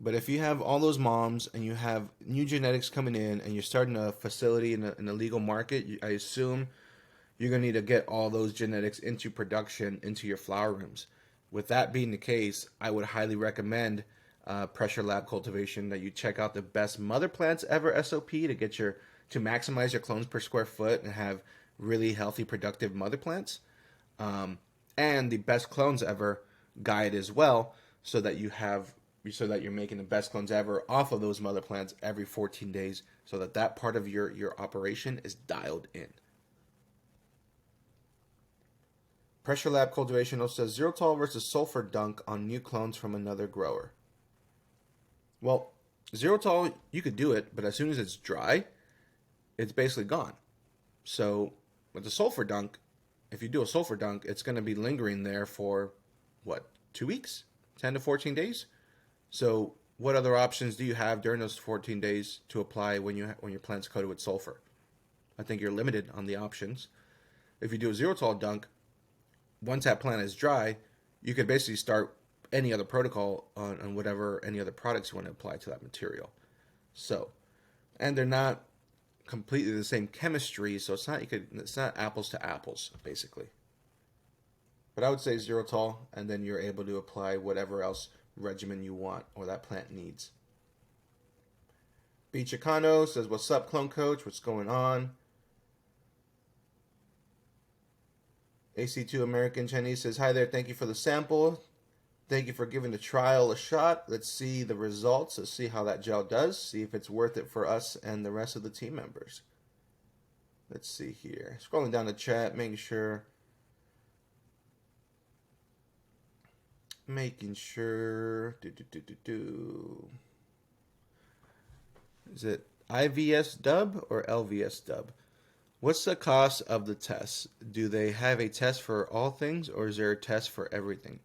But if you have all those moms and you have new genetics coming in and you're starting a facility in a legal market, I assume you're going to need to get all those genetics into production, into your flower rooms. With that being the case, I would highly recommend Pressure Lab Cultivation, that you check out the best mother plants ever SOP to maximize your clones per square foot and have really healthy, productive mother plants. And the best clones ever guide as well, so that you're making the best clones ever off of those mother plants every 14 days, so that part of your operation is dialed in. Pressure Lab Cultivation also says, Xylitol versus sulfur dunk on new clones from another grower. Well, Xylitol, you could do it, but as soon as it's dry, it's basically gone. So with the sulfur dunk, if you do a sulfur dunk, it's going to be lingering there for, 2 weeks? 10 to 14 days? So what other options do you have during those 14 days to apply when your plant's coated with sulfur? I think you're limited on the options. If you do a Xylitol dunk, once that plant is dry, you could basically start any other protocol on whatever any other products you want to apply to that material. So, and they're not completely the same chemistry, so it's not apples to apples, basically. But I would say Xylitol, and then you're able to apply whatever else regimen you want or that plant needs. B Chicano says, what's up, Clone Coach? What's going on? AC2 American Chinese says, hi there, thank you for the sample. Thank you for giving the trial a shot. Let's see the results. Let's see how that gel does. See if it's worth it for us and the rest of the team members. Let's see here. Scrolling down the chat, making sure. Is it IVS dub or LVS dub? What's the cost of the tests? Do they have a test for all things, or is there a test for everything?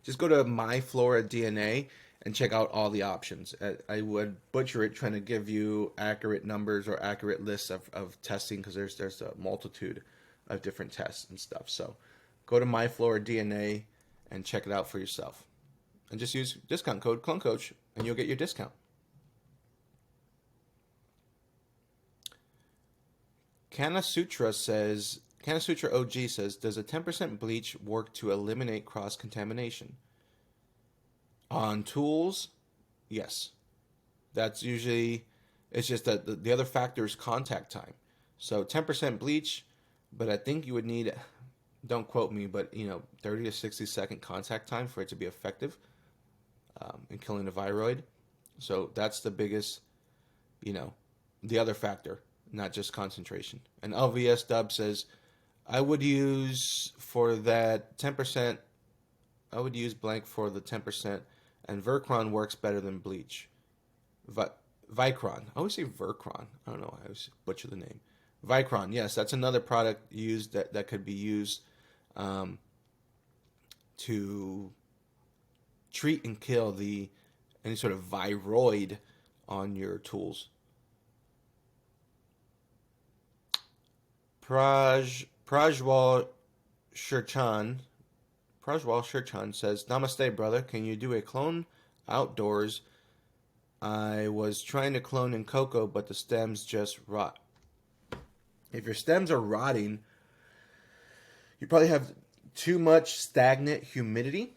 Just go to My Flora DNA and check out all the options. I would butcher it trying to give you accurate numbers or accurate lists of testing, because there's a multitude of different tests and stuff. So go to My Flora DNA and check it out for yourself. And just use discount code CloneCoach and you'll get your discount. Kanasutra OG says, does a 10% bleach work to eliminate cross-contamination? On tools, yes. That's usually, it's just that the other factor is contact time. So 10% bleach, but I think you would need don't quote me, but 30 to 60-second contact time for it to be effective in killing the viroid. So that's the biggest, you know, the other factor, not just concentration. And LVS Dub says, I would use for that 10%, I would use blank for the 10%, and Vercron works better than bleach. Vicron. I always say Vercron. I don't know. I always butcher the name. Vicron. Yes, that's another product used that could be used to treat and kill any sort of viroid on your tools. Prajwal Shirchan says, Namaste, brother. Can you do a clone outdoors? I was trying to clone in cocoa, but the stems just rot. If your stems are rotting, you probably have too much stagnant humidity,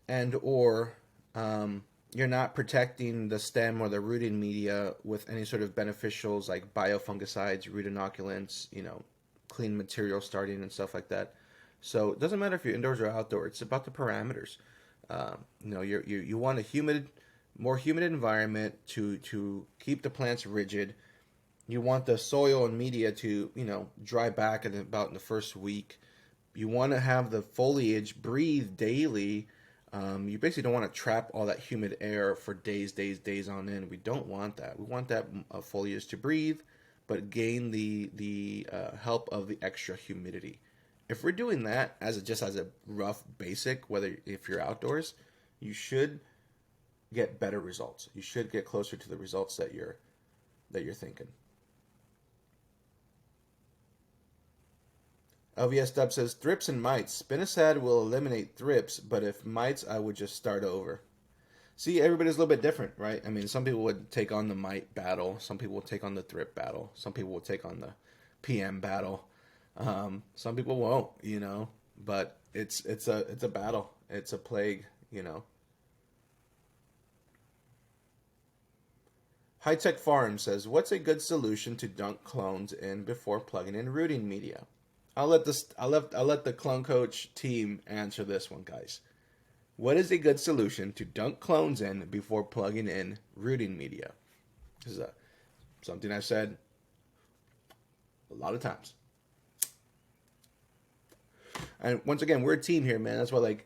and or you're not protecting the stem or the rooting media with any sort of beneficials like biofungicides, root inoculants, clean material starting and stuff like that. So it doesn't matter if you're indoors or outdoors. It's about the parameters. You want a more humid environment to keep the plants rigid. You want the soil and media to dry back in the first week. You want to have the foliage breathe daily. You basically don't want to trap all that humid air for days on end. We don't want that. We want that foliage to breathe, but gain the help of the extra humidity. If we're doing that as a rough basic, if you're outdoors, you should get better results. You should get closer to the results that you're thinking. LVS Dub says, thrips and mites. Spinosad will eliminate thrips, but if mites, I would just start over. See, everybody's a little bit different, right? I mean, some people would take on the mite battle. Some people will take on the thrip battle. Some people will take on the PM battle. Some people won't, but it's a battle. It's a plague, High Tech Farm says, what's a good solution to dunk clones in before plugging in rooting media? I'll let the Clone Coach team answer this one, guys. What is a good solution to dunk clones in before plugging in rooting media? This is something I've said a lot of times. And once again, we're a team here, man. That's why,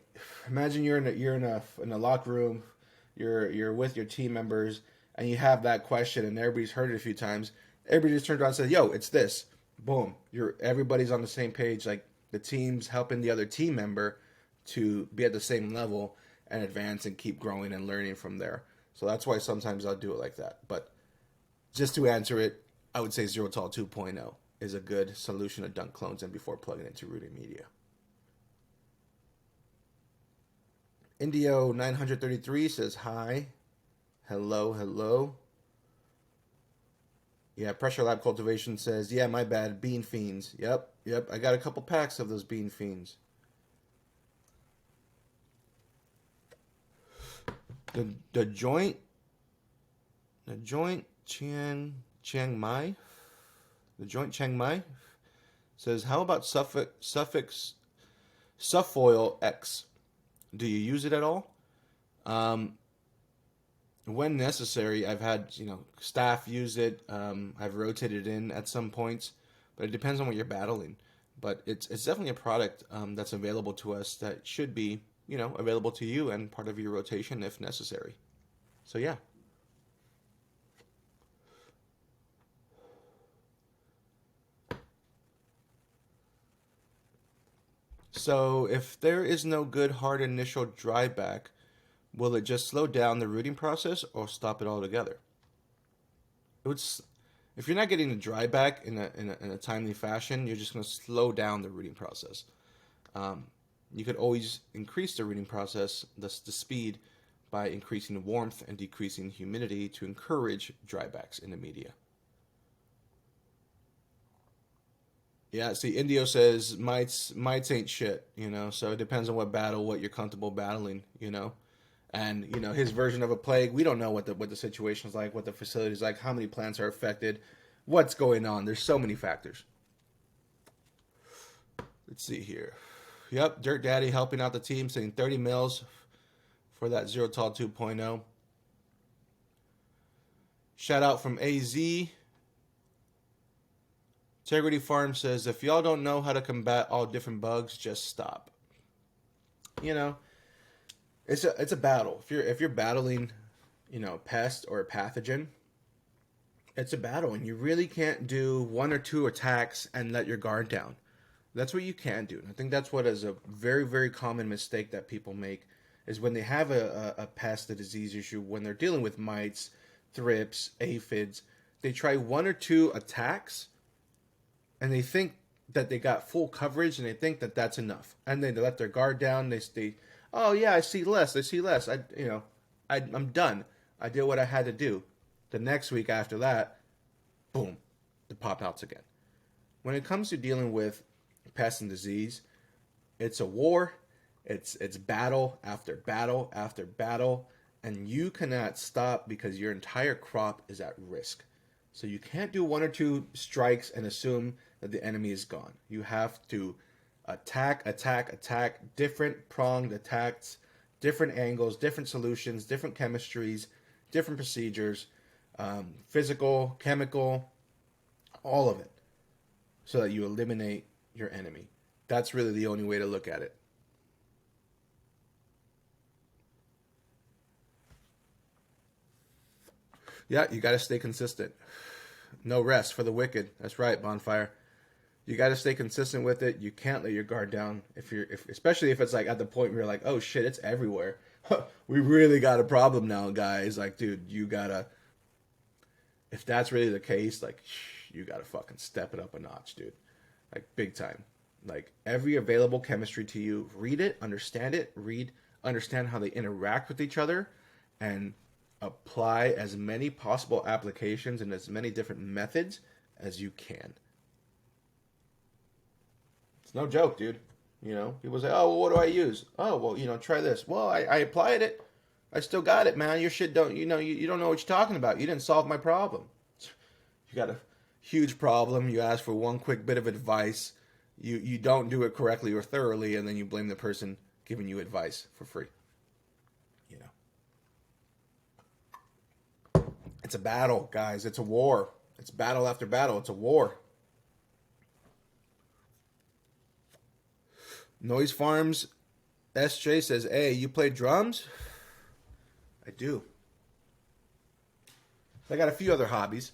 imagine you're in a locker room, you're with your team members, and you have that question, and everybody's heard it a few times. Everybody just turns around and says, "Yo, it's this." Boom. Everybody's on the same page. Like, the team's helping the other team member to be at the same level and advance and keep growing and learning from there. So that's why sometimes I'll do it like that. But just to answer it, I would say Zerotol 2.0 is a good solution to dunk clones in before plugging into rooting media. Indio 933 says hi. Hello. Yeah, Pressure Lab Cultivation says, yeah, my bad, Bean Fiends. Yep, I got a couple packs of those Bean Fiends. The joint Chiang Mai says, how about Suffix Suffoil X? Do you use it at all? When necessary, I've had staff use it. I've rotated in at some points, but it depends on what you're battling. But it's definitely a product that's available to us that should be available to you and part of your rotation if necessary. So yeah. So if there is no good hard initial dry back, will it just slow down the rooting process or stop it altogether? If you're not getting the dry back in a timely fashion, you're just going to slow down the rooting process. You could always increase the rooting process, the speed, by increasing warmth and decreasing humidity to encourage drybacks in the media. Yeah, see, Indio says mites ain't shit, so it depends on what you're comfortable battling, And, his version of a plague, we don't know what the situation is like, what the facility is like, how many plants are affected, what's going on. There's so many factors. Let's see here. Yep, Dirt Daddy helping out the team, sending 30 mils for that Zero Tall 2.0. Shout out from AZ. Integrity Farm says, if y'all don't know how to combat all different bugs, just stop. You know, it's a battle. If you're battling, a pest or a pathogen, it's a battle, and you really can't do one or two attacks and let your guard down. That's what you can do. And I think that's what is a very, very common mistake that people make is when they have a pest, a disease issue, when they're dealing with mites, thrips, aphids, they try one or two attacks and they think that they got full coverage and they think that that's enough. And then they let their guard down. They oh yeah, I see less. I'm done. I did what I had to do. The next week after that, boom, the pop outs again. When it comes to dealing with pest and disease, it's a war. It's battle after battle after battle, and you cannot stop because your entire crop is at risk. So you can't do one or two strikes and assume that the enemy is gone. You have to attack, different pronged attacks, different angles, different solutions, different chemistries, different procedures, physical, chemical, all of it, so that you eliminate your enemy. That's really the only way to look at it. Yeah, you got to stay consistent. No rest for the wicked. That's right, Bonfire. You got to stay consistent with it. You can't let your guard down. Especially if it's like at the point where you're like, oh shit, it's everywhere. We really got a problem now, guys. Like, dude, you gotta. If that's really the case, like, you gotta fucking step it up a notch, dude. Like, big time. Like, every available chemistry to you, read it, understand how they interact with each other, and apply as many possible applications and as many different methods as you can. It's no joke, dude. People say, oh, well, what do I use? Oh, well, try this. Well, I applied it. I still got it, man. Your shit don't, you don't know what you're talking about. You didn't solve my problem. You got a huge problem. You ask for one quick bit of advice. You don't do it correctly or thoroughly, and then you blame the person giving you advice for free. It's a battle, guys. It's a war. It's battle after battle. It's a war. Noise Farms SJ says, hey, you play drums? I do. I got a few other hobbies.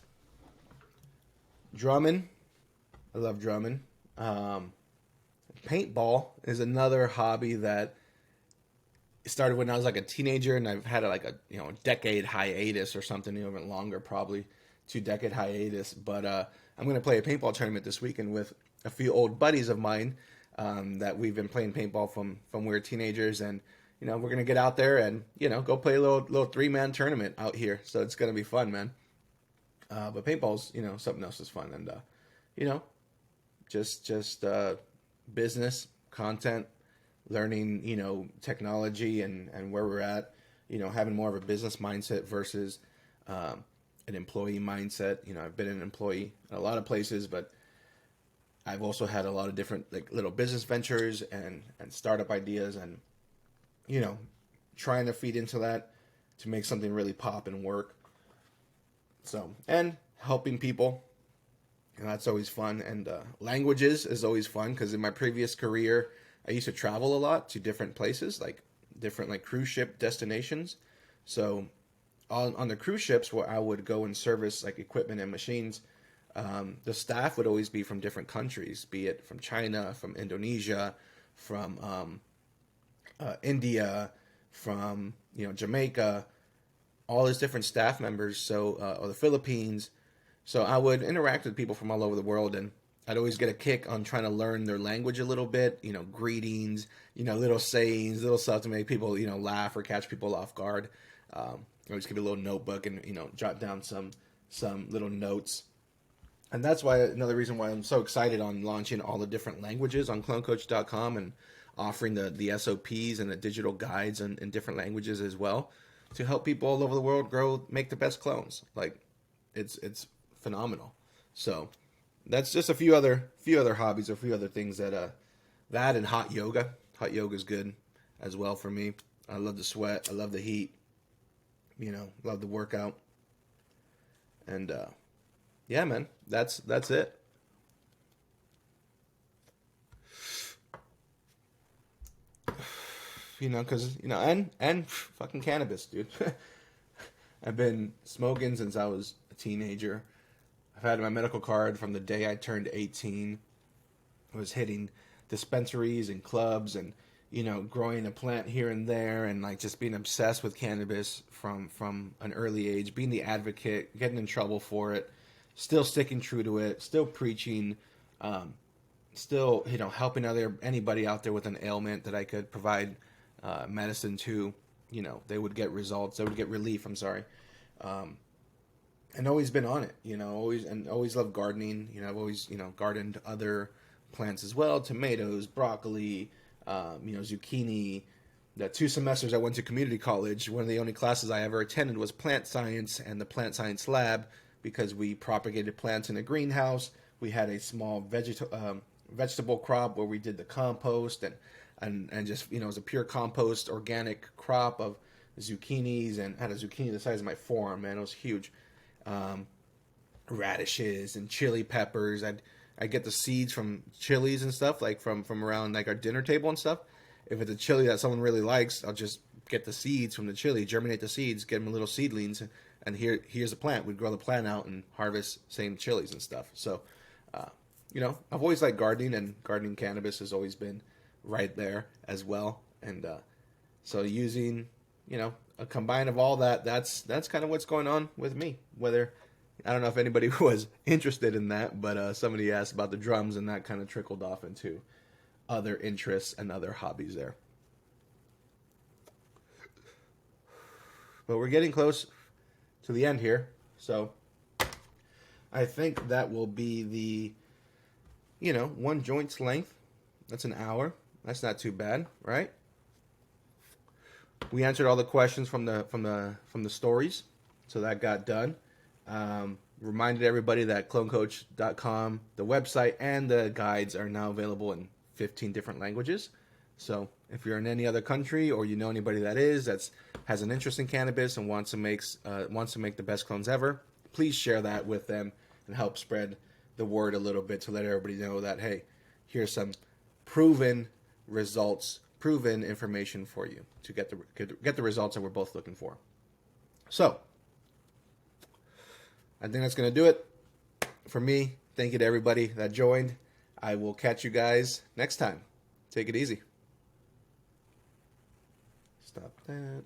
Drumming. I love drumming. Paintball is another hobby that started when I was like a teenager, and I've had a decade hiatus or something, even longer, probably 2-decade hiatus. But I'm going to play a paintball tournament this weekend with a few old buddies of mine that we've been playing paintball from we were teenagers, and we're going to get out there and go play a little 3-man tournament out here. So it's going to be fun, man. But paintball's something else is fun, and just business content, learning, technology and where we're at, having more of a business mindset versus an employee mindset. I've been an employee in a lot of places, but I've also had a lot of different little business ventures and startup ideas, and trying to feed into that to make something really pop and work. So, and helping people, and that's always fun. And languages is always fun, because in my previous career, I used to travel a lot to different places, different cruise ship destinations. So on the cruise ships where I would go and service equipment and machines, the staff would always be from different countries, be it from China, from Indonesia, from India, from Jamaica, all these different staff members. So or the Philippines. So I would interact with people from all over the world, and I'd always get a kick on trying to learn their language a little bit, greetings, little sayings, little stuff to make people, laugh or catch people off guard. I always keep a little notebook and, jot down some little notes. And that's why another reason why I'm so excited on launching all the different languages on clonecoach.com and offering the SOPs and the digital guides in different languages as well, to help people all over the world grow, make the best clones. It's phenomenal. So that's just a few other hobbies, a few other things that That and hot yoga. Hot yoga is good as well for me. I love the sweat. I love the heat. You know, love the workout. And yeah, man, that's it. You know, because you know, and fucking cannabis, dude. I've been smoking since I was a teenager. I've had my medical card from the day I turned 18. I was hitting dispensaries and clubs and, you know, growing a plant here and there and like just being obsessed with cannabis from an early age, being the advocate, getting in trouble for it, still sticking true to it, still preaching, still, you know, helping anybody out there with an ailment that I could provide medicine to. You know, they would get results, they would get relief, I'm sorry. And always been on it, you know, always loved gardening. You know, I've always, you know, gardened other plants as well, tomatoes, broccoli, you know, zucchini. The 2 semesters I went to community college, one of the only classes I ever attended was plant science and the plant science lab, because we propagated plants in a greenhouse. We had a small vegetable crop where we did the compost and just, you know, it was a pure compost organic crop of zucchinis, and had a zucchini the size of my forearm, man. It was huge. Radishes and chili peppers. I get the seeds from chilies and stuff, like from around like our dinner table and stuff. If it's a chili that someone really likes, I'll just get the seeds from the chili, germinate the seeds, get them little seedlings, and here's a plant. We'd grow the plant out and harvest same chilies and stuff. So, you know, I've always liked gardening, and gardening cannabis has always been right there as well. And so using, you know, a combine of all that, that's kind of what's going on with me. Whether, I don't know if anybody was interested in that, but somebody asked about the drums, and that kind of trickled off into other interests and other hobbies there. But we're getting close to the end here, so I think that will be the, you know, one joint's length. That's an hour. That's not too bad, right? We answered all the questions from the stories, so that got done. Reminded everybody that clonecoach.com, the website, and the guides are now available in 15 different languages. So if you're in any other country, or you know anybody that has an interest in cannabis and wants to make the best clones ever, please share that with them and help spread the word a little bit to let everybody know that, hey, here's some proven results, proven information for you to get the results that we're both looking for. So I think that's going to do it for me. Thank you to everybody that joined. I will catch you guys next time. Take it easy. Stop that.